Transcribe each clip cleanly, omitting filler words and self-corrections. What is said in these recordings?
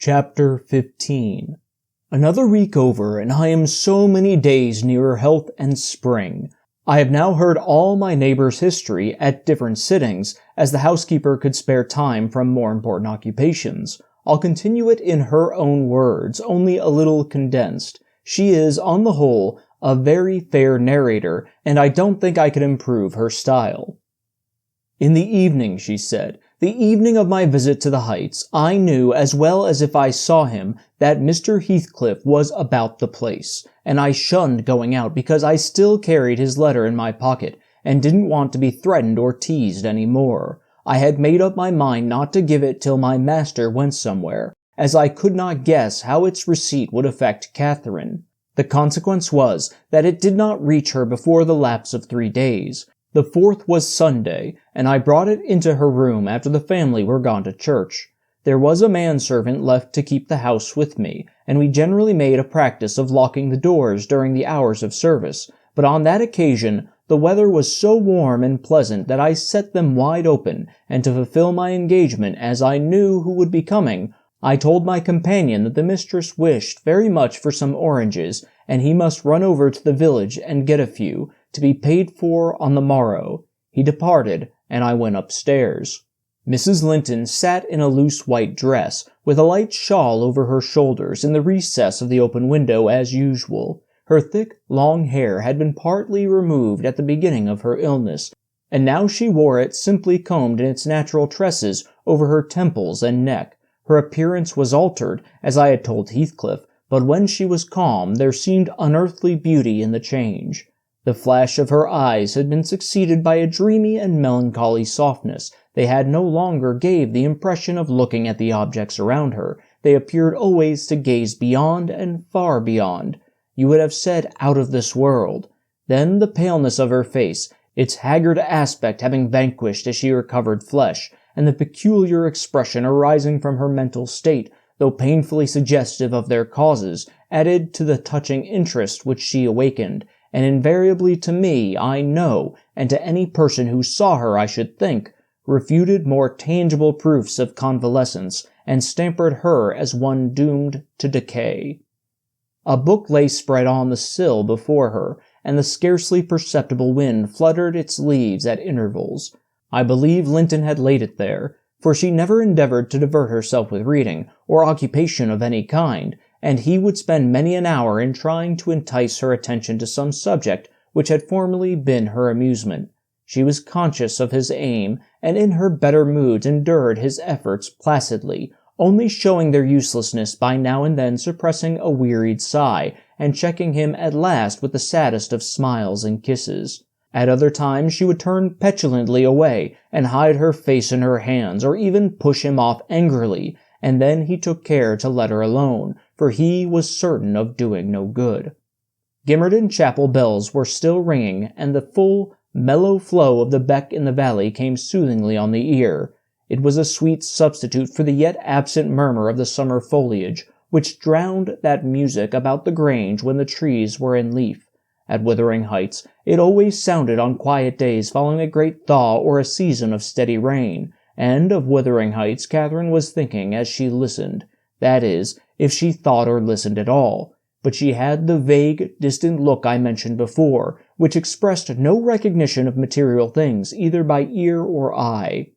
Chapter 15. Another week over, and I am so many days nearer health and spring. I have now heard all my neighbor's history at different sittings, as the housekeeper could spare time from more important occupations. I'll continue it in her own words, only a little condensed. She is, on the whole, a very fair narrator, and I don't think I could improve her style. In the evening, she said, the evening of my visit to the Heights, I knew as well as if I saw him that Mr. Heathcliff was about the place, and I shunned going out because I still carried his letter in my pocket and didn't want to be threatened or teased any more. I had made up my mind not to give it till my master went somewhere, as I could not guess how its receipt would affect Catherine. The consequence was that it did not reach her before the lapse of 3 days. The 4th was Sunday, and I brought it into her room after the family were gone to church. There was a manservant left to keep the house with me, and we generally made a practice of locking the doors during the hours of service, but on that occasion the weather was so warm and pleasant that I set them wide open, and to fulfill my engagement, as I knew who would be coming, I told my companion that the mistress wished very much for some oranges, and he must run over to the village and get a few, to be paid for on the morrow. He departed, and I went upstairs. Mrs. Linton sat in a loose white dress, with a light shawl over her shoulders, in the recess of the open window as usual. Her thick, long hair had been partly removed at the beginning of her illness, and now she wore it simply combed in its natural tresses over her temples and neck. Her appearance was altered, as I had told Heathcliff, but when she was calm there seemed unearthly beauty in the change. The flash of her eyes had been succeeded by a dreamy and melancholy softness. They had no longer gave the impression of looking at the objects around her. They appeared always to gaze beyond and far beyond. You would have said out of this world. Then the paleness of her face, its haggard aspect having vanished as she recovered flesh, and the peculiar expression arising from her mental state, though painfully suggestive of their causes, added to the touching interest which she awakened, and invariably to me, I know, and to any person who saw her, I should think, refuted more tangible proofs of convalescence, and stamped her as one doomed to decay. A book lay spread on the sill before her, and the scarcely perceptible wind fluttered its leaves at intervals. I believe Linton had laid it there, for she never endeavored to divert herself with reading, or occupation of any kind, and he would spend many an hour in trying to entice her attention to some subject which had formerly been her amusement. She was conscious of his aim, and in her better moods endured his efforts placidly, only showing their uselessness by now and then suppressing a wearied sigh, and checking him at last with the saddest of smiles and kisses. At other times she would turn petulantly away, and hide her face in her hands, or even push him off angrily, and then he took care to let her alone, for he was certain of doing no good. Gimmerden Chapel bells were still ringing, and the full, mellow flow of the beck in the valley came soothingly on the ear. It was a sweet substitute for the yet absent murmur of the summer foliage, which drowned that music about the grange when the trees were in leaf. At Wuthering Heights, it always sounded on quiet days following a great thaw or a season of steady rain, and of Wuthering Heights Catherine was thinking as she listened. That is, if she thought or listened at all. But she had the vague, distant look I mentioned before, which expressed no recognition of material things, either by ear or eye.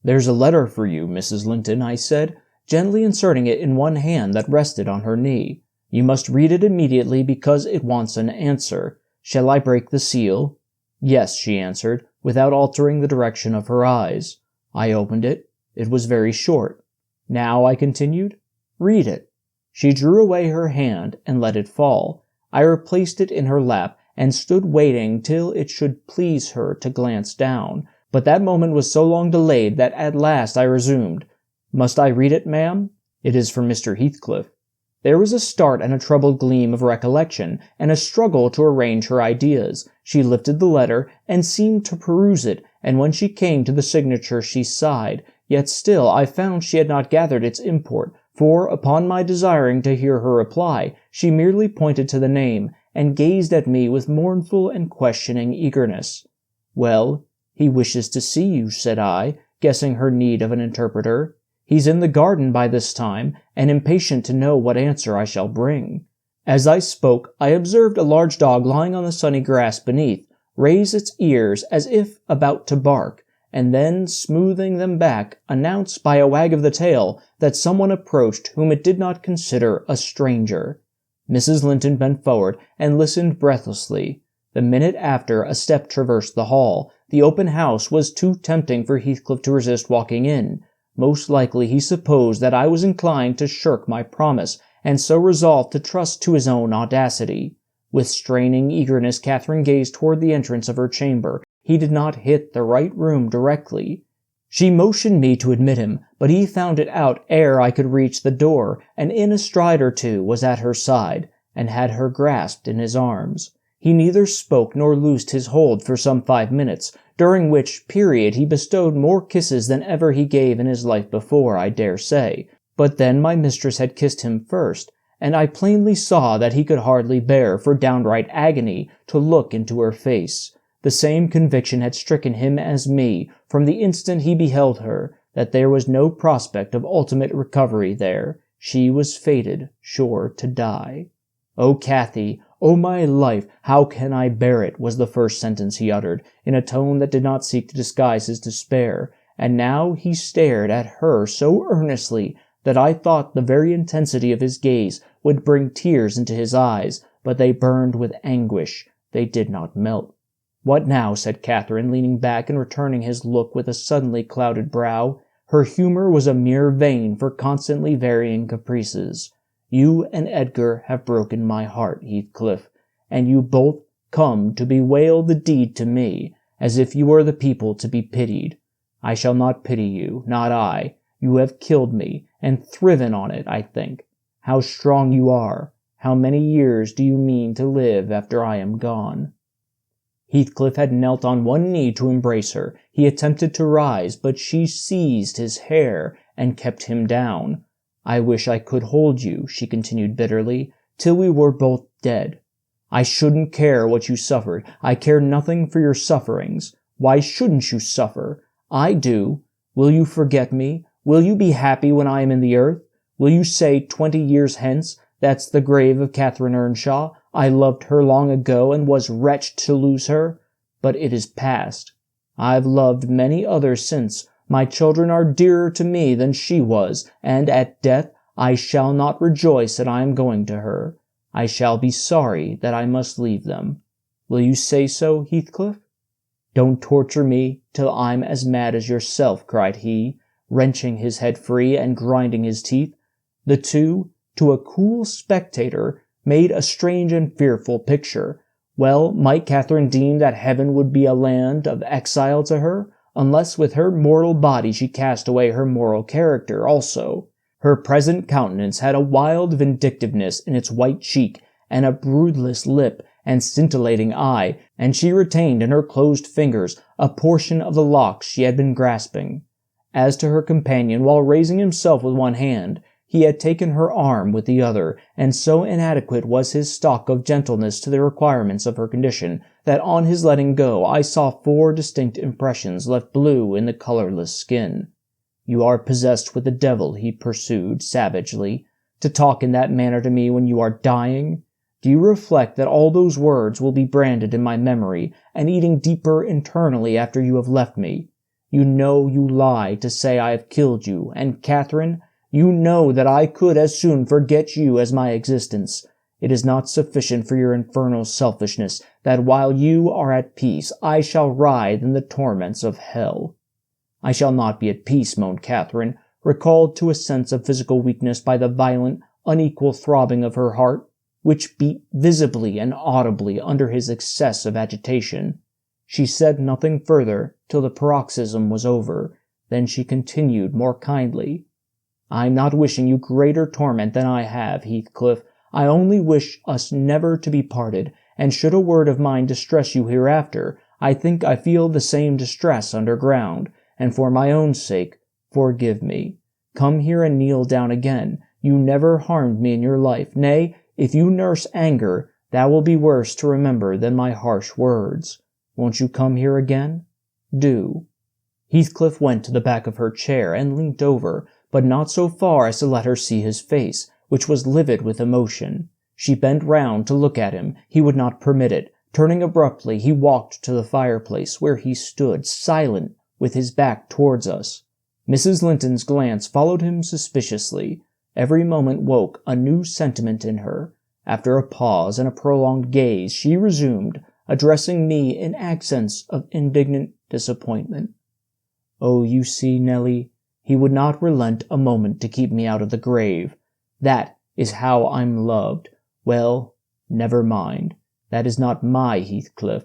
"There's a letter for you, Mrs. Linton," I said, gently inserting it in one hand that rested on her knee. "You must read it immediately because it wants an answer. Shall I break the seal?" "Yes," she answered, without altering the direction of her eyes. I opened it. It was very short. "Now," I continued, "read it." She drew away her hand and let it fall. I replaced it in her lap and stood waiting till it should please her to glance down, but that moment was so long delayed that at last I resumed. "Must I read it, ma'am? It is for Mr. Heathcliff." There was a start and a troubled gleam of recollection, and a struggle to arrange her ideas. She lifted the letter, and seemed to peruse it, and when she came to the signature she sighed, yet still I found she had not gathered its import, for, upon my desiring to hear her reply, she merely pointed to the name, and gazed at me with mournful and questioning eagerness. "Well, he wishes to see you," said I, guessing her need of an interpreter. He's in the garden by this time, and impatient to know what answer I shall bring." As I spoke, I observed a large dog lying on the sunny grass beneath raise its ears as if about to bark, and then, smoothing them back, announce by a wag of the tail that someone approached whom it did not consider a stranger. Mrs. Linton bent forward and listened breathlessly. The minute after, a step traversed the hall. The open house was too tempting for Heathcliff to resist walking in. Most likely he supposed that I was inclined to shirk my promise, and so resolved to trust to his own audacity. With straining eagerness Catherine gazed toward the entrance of her chamber. He did not hit the right room directly. She motioned me to admit him, but he found it out ere I could reach the door, and in a stride or two was at her side, and had her grasped in his arms. He neither spoke nor loosed his hold for some 5 minutes, during which period he bestowed more kisses than ever he gave in his life before, I dare say. But then my mistress had kissed him first, and I plainly saw that he could hardly bear, for downright agony, to look into her face. The same conviction had stricken him as me, from the instant he beheld her, that there was no prospect of ultimate recovery there. She was fated, sure to die. "Oh, Cathy! Oh, my life! How can I bear it?" was the first sentence he uttered, in a tone that did not seek to disguise his despair. And now he stared at her so earnestly that I thought the very intensity of his gaze would bring tears into his eyes, but they burned with anguish. They did not melt. "What now?" said Catherine, leaning back and returning his look with a suddenly clouded brow. Her humor was a mere vein for constantly varying caprices. "You and Edgar have broken my heart, Heathcliff, and you both come to bewail the deed to me, as if you were the people to be pitied. I shall not pity you, not I. You have killed me, and thriven on it, I think. How strong you are! How many years do you mean to live after I am gone?" Heathcliff had knelt on one knee to embrace her. He attempted to rise, but she seized his hair and kept him down. "I wish I could hold you," she continued bitterly, "till we were both dead. I shouldn't care what you suffered. I care nothing for your sufferings. Why shouldn't you suffer? I do. Will you forget me? Will you be happy when I am in the earth? Will you say 20 years hence, 'That's the grave of Catherine Earnshaw. I loved her long ago and was wretched to lose her. But it is past. I've loved many others since. My children are dearer to me than she was, and at death I shall not rejoice that I am going to her. I shall be sorry that I must leave them. Will you say so, Heathcliff?" "Don't torture me till I'm as mad as yourself," cried he, wrenching his head free and grinding his teeth. The two, to a cool spectator, made a strange and fearful picture. Well might Catherine deem that heaven would be a land of exile to her, unless with her mortal body she cast away her moral character also. Her present countenance had a wild vindictiveness in its white cheek, and a broodless lip, and scintillating eye, and she retained in her closed fingers a portion of the locks she had been grasping. As to her companion, while raising himself with one hand, he had taken her arm with the other, and so inadequate was his stock of gentleness to the requirements of her condition, that on his letting go I saw 4 distinct impressions left blue in the colorless skin. "You are possessed with the devil," he pursued savagely, "to talk in that manner to me when you are dying. Do you reflect that all those words will be branded in my memory, and eating deeper internally after you have left me? You know you lie to say I have killed you, and, Catherine, you know that I could as soon forget you as my existence. It is not sufficient for your infernal selfishness that while you are at peace I shall writhe in the torments of hell." "I shall not be at peace," moaned Catherine, recalled to a sense of physical weakness by the violent, unequal throbbing of her heart, which beat visibly and audibly under his excess of agitation. She said nothing further till the paroxysm was over. Then she continued more kindly, "I am not wishing you greater torment than I have, Heathcliff. I only wish us never to be parted, and should a word of mine distress you hereafter, I think I feel the same distress underground, and for my own sake, forgive me. Come here and kneel down again. You never harmed me in your life. Nay, if you nurse anger, that will be worse to remember than my harsh words. Won't you come here again? Do." Heathcliff went to the back of her chair and leant over, but not so far as to let her see his face, which was livid with emotion. She bent round to look at him. He would not permit it. Turning abruptly, he walked to the fireplace, where he stood, silent, with his back towards us. Mrs. Linton's glance followed him suspiciously. Every moment woke a new sentiment in her. After a pause and a prolonged gaze, she resumed, addressing me in accents of indignant disappointment. "Oh, you see, Nellie, he would not relent a moment to keep me out of the grave. That is how I'm loved. Well, never mind. That is not my Heathcliff.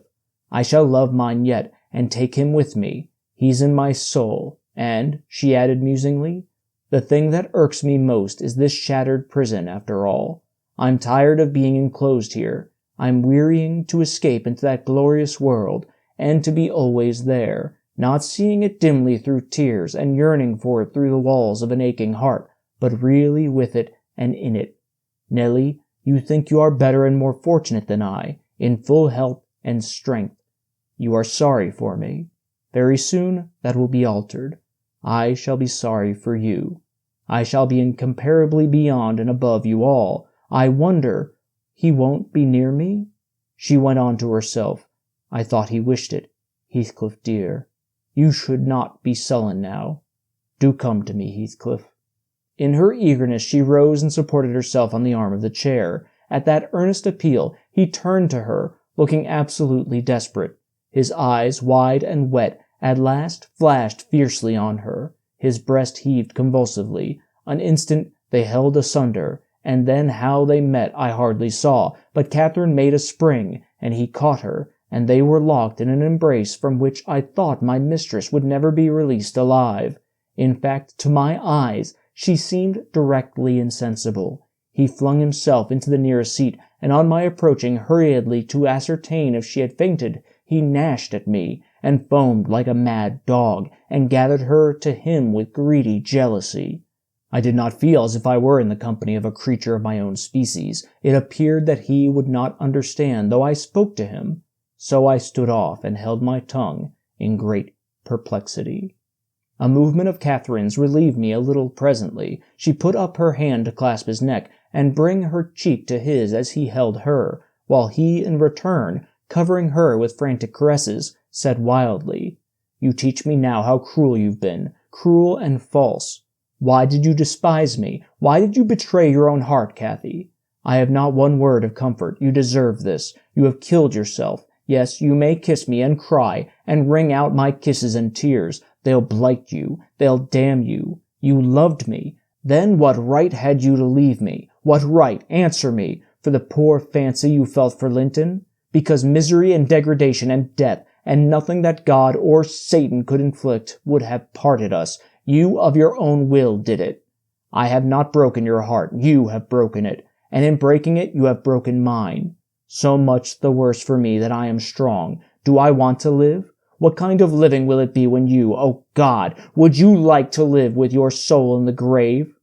I shall love mine yet, and take him with me. He's in my soul, and," she added musingly, "the thing that irks me most is this shattered prison, after all. I'm tired of being enclosed here. I'm wearying to escape into that glorious world, and to be always there, not seeing it dimly through tears, and yearning for it through the walls of an aching heart, but really with it and in it. Nellie, you think you are better and more fortunate than I, in full health and strength. You are sorry for me. Very soon that will be altered. I shall be sorry for you. I shall be incomparably beyond and above you all. I wonder, he won't be near me?" She went on to herself. "I thought he wished it. Heathcliff, dear, you should not be sullen now. Do come to me, Heathcliff." In her eagerness, she rose and supported herself on the arm of the chair. At that earnest appeal, he turned to her, looking absolutely desperate. His eyes, wide and wet, at last flashed fiercely on her. His breast heaved convulsively. An instant they held asunder, and then how they met I hardly saw, but Catherine made a spring, and he caught her, and they were locked in an embrace from which I thought my mistress would never be released alive. In fact, to my eyes, she seemed directly insensible. He flung himself into the nearest seat, and on my approaching hurriedly to ascertain if she had fainted, he gnashed at me, and foamed like a mad dog, and gathered her to him with greedy jealousy. I did not feel as if I were in the company of a creature of my own species. It appeared that he would not understand, though I spoke to him. So I stood off and held my tongue in great perplexity. A movement of Catherine's relieved me a little presently. She put up her hand to clasp his neck and bring her cheek to his as he held her, while he, in return, covering her with frantic caresses, said wildly, "You teach me now how cruel you've been, cruel and false. Why did you despise me? Why did you betray your own heart, Cathy? I have not one word of comfort. You deserve this. You have killed yourself. Yes, you may kiss me and cry, and wring out my kisses and tears. They'll blight you. They'll damn you. You loved me. Then what right had you to leave me? What right? Answer me. For the poor fancy you felt for Linton? Because misery and degradation and death, and nothing that God or Satan could inflict, would have parted us. You of your own will did it. I have not broken your heart. You have broken it. And in breaking it, you have broken mine. So much the worse for me that I am strong. Do I want to live? What kind of living will it be when you, oh God, would you like to live with your soul in the grave?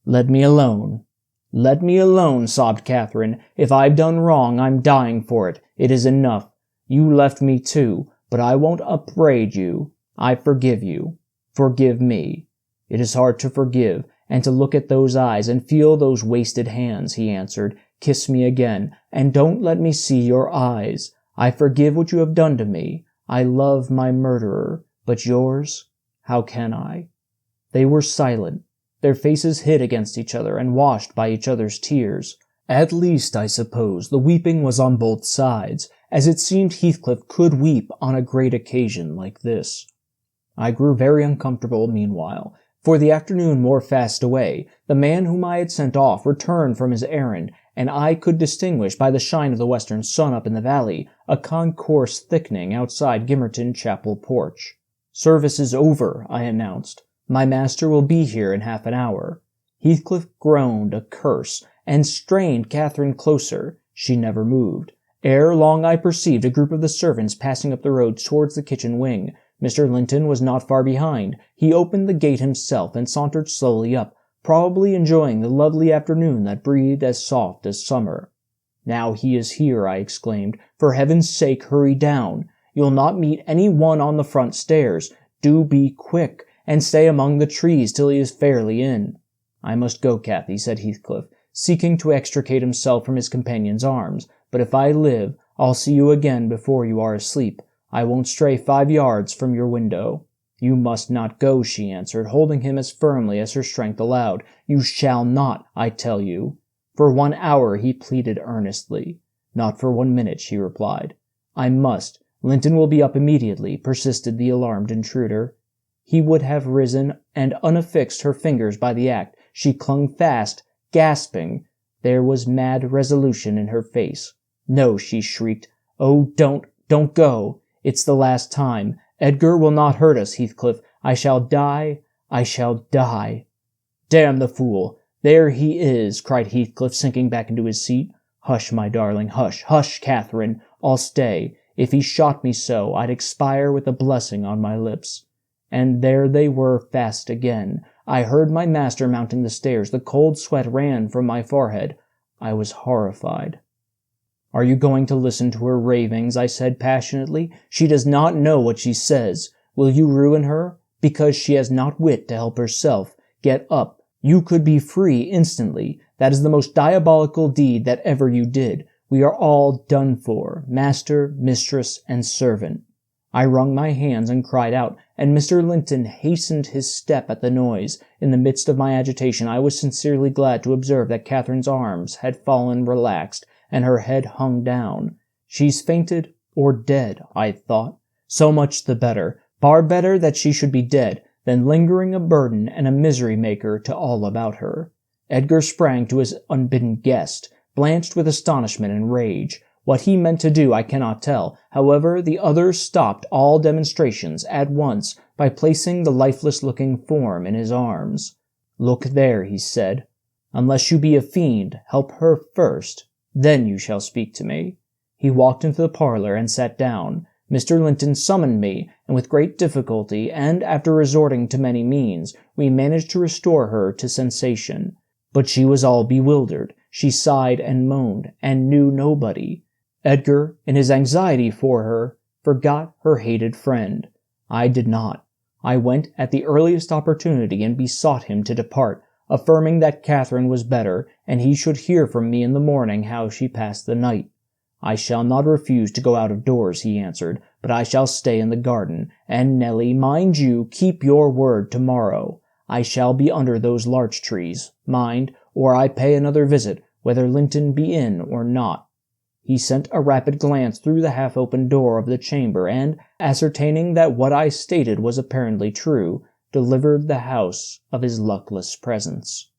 Let me alone. Let me alone, sobbed Catherine. If I've done wrong, I'm dying for it. It is enough. You left me too, but I won't upbraid you. I forgive you. Forgive me. It is hard to forgive, and to look at those eyes and feel those wasted hands, he answered. Kiss me again, and don't let me see your eyes. I forgive what you have done to me. I love my murderer, but yours? How can I? They were silent, their faces hid against each other and washed by each other's tears. At least, I suppose, the weeping was on both sides, as it seemed Heathcliff could weep on a great occasion like this. I grew very uncomfortable meanwhile, for the afternoon wore fast away. The man whom I had sent off returned from his errand, and I could distinguish by the shine of the western sun up in the valley a concourse thickening outside Gimmerton Chapel porch. "Service is over," I announced. "My master will be here in half an hour." Heathcliff groaned a curse, and strained Catherine closer. She never moved. Ere long I perceived a group of the servants passing up the road towards the kitchen wing. Mr. Linton was not far behind. He opened the gate himself and sauntered slowly up, probably enjoying the lovely afternoon that breathed as soft as summer. "Now he is here," I exclaimed. "For heaven's sake, hurry down. You'll not meet any one on the front stairs. Do be quick, and stay among the trees till he is fairly in." "I must go, Cathy," said Heathcliff, seeking to extricate himself from his companion's arms, "but if I live, I'll see you again before you are asleep. I won't stray 5 yards from your window." "You must not go," she answered, holding him as firmly as her strength allowed. "You shall not, I tell you." For 1 hour he pleaded earnestly. "Not for 1 minute," she replied. "I must. Linton will be up immediately," persisted the alarmed intruder. He would have risen and unaffixed her fingers by the act. She clung fast, gasping. There was mad resolution in her face. "No," she shrieked. "Oh, don't go. It's the last time. Edgar will not hurt us, Heathcliff. I shall die. "Damn the fool! There he is," cried Heathcliff, sinking back into his seat. "Hush, my darling, hush, hush, Catherine. I'll stay. If he shot me so, I'd expire with a blessing on my lips." And there they were fast again. I heard my master mounting the stairs. The cold sweat ran from my forehead. I was horrified. "Are you going to listen to her ravings?" I said passionately. "She does not know what she says. Will you ruin her? Because she has not wit to help herself. Get up. You could be free instantly. That is the most diabolical deed that ever you did. We are all done for, master, mistress, and servant." I wrung my hands and cried out, and Mr. Linton hastened his step at the noise. In the midst of my agitation, I was sincerely glad to observe that Catherine's arms had fallen relaxed, and her head hung down. "She's fainted or dead," I thought. So much the better. Far better that she should be dead than lingering a burden and a misery-maker to all about her. Edgar sprang to his unbidden guest, blanched with astonishment and rage. What he meant to do I cannot tell. However, the others stopped all demonstrations at once by placing the lifeless-looking form in his arms. "Look there," he said. "Unless you be a fiend, help her first. Then you shall speak to me." He walked into the parlor and sat down. Mr. Linton summoned me, and with great difficulty, and after resorting to many means, we managed to restore her to sensation. But she was all bewildered. She sighed and moaned, and knew nobody. Edgar, in his anxiety for her, forgot her hated friend. I did not. I went at the earliest opportunity and besought him to depart, affirming that Catherine was better, and he should hear from me in the morning how she passed the night. "I shall not refuse to go out of doors," he answered, "but I shall stay in the garden. And, Nelly, mind you keep your word tomorrow. I shall be under those larch trees, mind, or I pay another visit, whether Linton be in or not." He sent a rapid glance through the half-open door of the chamber, and, ascertaining that what I stated was apparently true, delivered the house of his luckless presence.